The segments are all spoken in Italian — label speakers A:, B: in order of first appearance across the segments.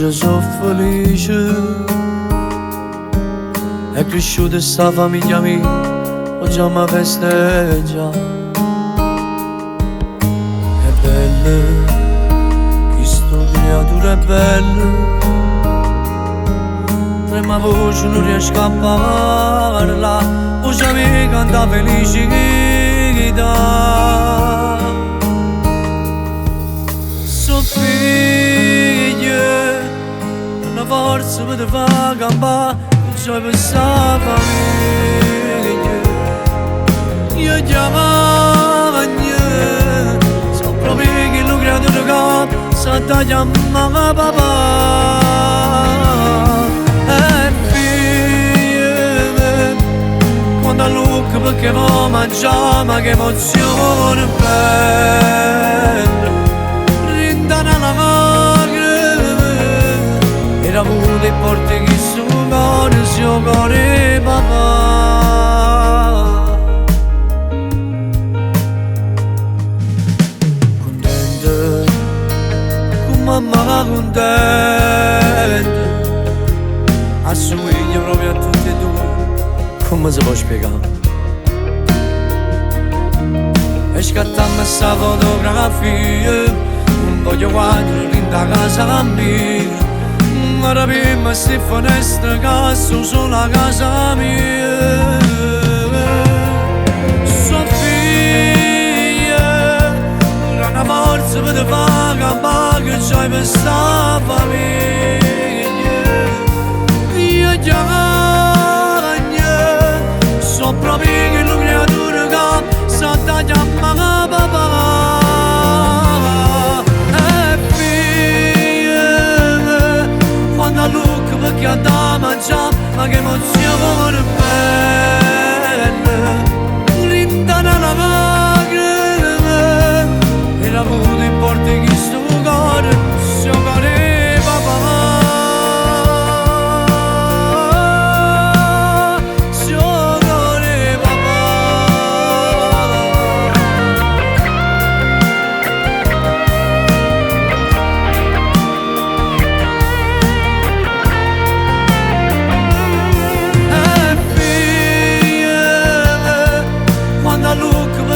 A: oggi sono felice. È cresciuta sta famiglia mia, oggi mi festeggia. È bella, questa creatura è bella. Trema voce non riesco a parla, voce mi canta felicità. Sono figlie, una forza per te fa campare, gioia per sta famiglia. Io chiamavo sono proprio che lo creatore che sa da chiamare papà. E figlie, quando a lucca perché non mangiamo, che emozione bella. Rindana la lacrime, era avuto e porti che su cuore, suo cuore papà. Contenta, con mamma contenta, assomiglia proprio a tutti e due. Come si può spiegare? E scattammo sta fotografia, un voglio quadro in da casa mia. Ma rapimmo sti finestre che sono sulla casa mia. Sono figlie, una forza per te fa campare, che c'hai per sta famiglia. Io chiagno, sono proprio che lo creatore che sa da chiamare papà. Perché da mangiare, ma che emozione bella. Rindana la lacrime, era avuto in porti che sto cuore, suo cuore papà. Suo cuore papà.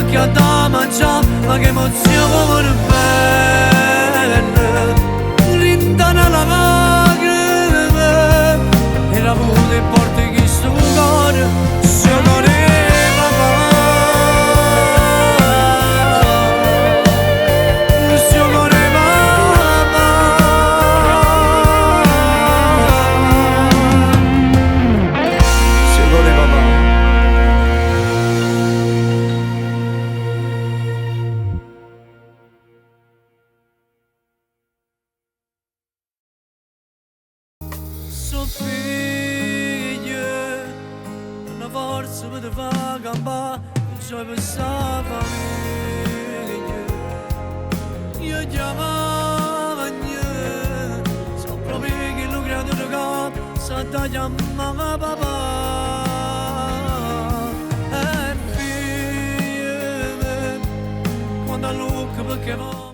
A: Che da mangiare, ma che emozione bella. Rindana la lacrime, era avuto in porti che sto cuore, suo cuore papà. Suo cuore papà. Suo cuore papà. Sono figlie, una forza per te fa campare, gioia per sta famiglia. Io chiamavo sono proprio che lo creatore che sa da chiamare papà. E figlie, quando a lucca perché no